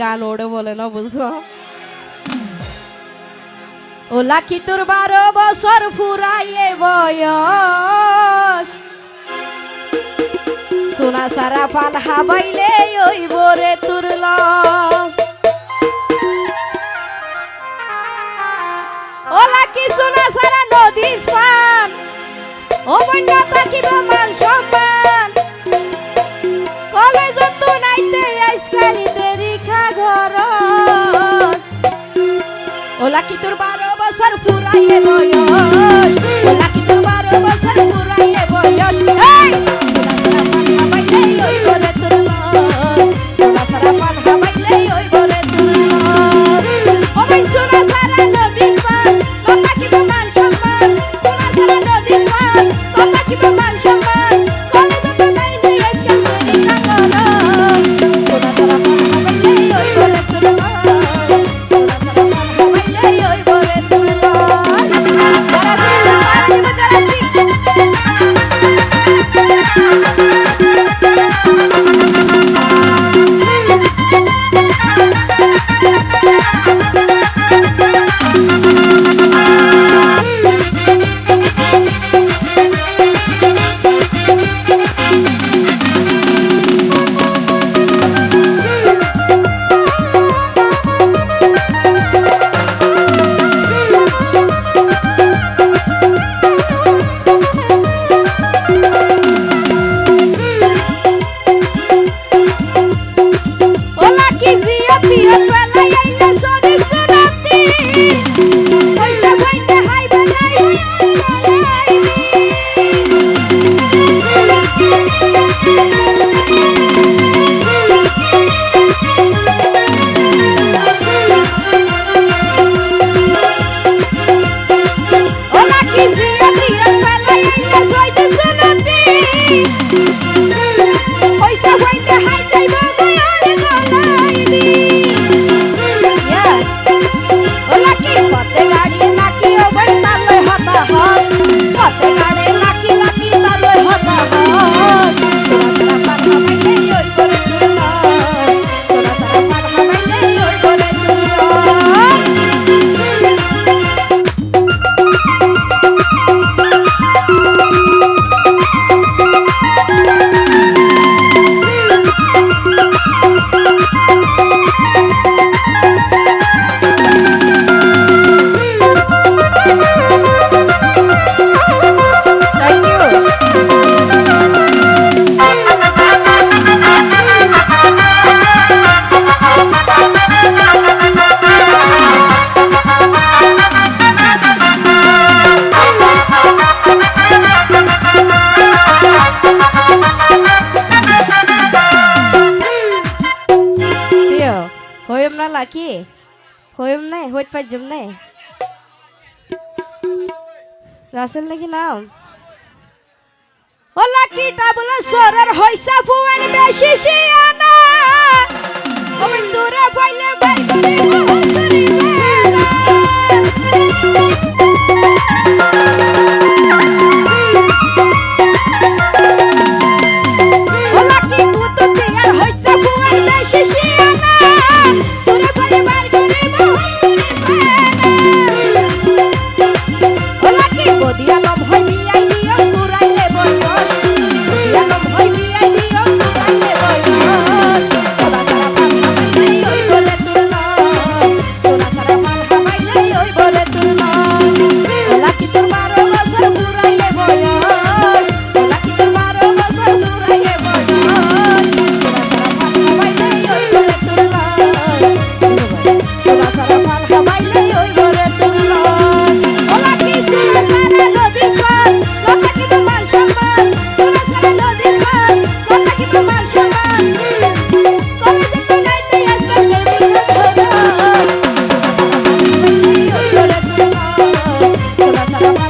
গান ওড়ে বলে না বুঝছো ও লাকি তোর 12 বছর ফুরাইয়ে বয়স সোনা সারা পান হাবাইলে ওই বরে তোর লস ও লাকি সোনা সারা নদীস পান ও বন্যা থাকিব মান সম্মান কলেজ তো নাইতে আইসকালিতে রিখা ঘরস ও লাকি তোর 12 বছর ফুরাইয়ে বয়স ও লাকি তোর 12 বছর ফুরাইয়ে বয়স এই সোনা সারা পান হাবাইলে ওই বরে তোর লস ও ভাই সোনা সারা নদীস পান ও থাকিব মান সম্মান সোনা সারা নদীস পান ও থাকিব মান সম্মান কলেজ তো নাইতে আইসকালিতে রিখা ঘরস সোনা সারা পান হাবাইলে ওই বরে তোর লস লাকি হইম নাই হইত পাইজম নাই রাসেল নাকি নাম ও লাকিটা বলে সরের হইসা ফুয়ান বেশি শিয়ানা ও বন্ধুরে পাইলে বাই করে হসরি ও লাকি পুতো তেয়ার হইসা ফুয়ান বেশি শিয়ানা বদিয়ালম হই বিয়াই দিও ফুরাইলে বয়স বদিয়ালম হই বিয়াই দিও ফুরাইলে বয়স সোনা সারা পান হাবাইলে ওই বলে তোর লস সোনা সারা পান হাবাইলে ওই বলে তোর লস ও লাকি তোর 12 বছর ফুরাইলে বয়স ও লাকি তোর 12 বছর ফুরাইলে বয়স সোনা সারা পান হাবাইলে ওই বলে তোর লস সোনা সারা পান হাবাইলে ওই বলে তোর লস ও লাকি সোনা সারা Sola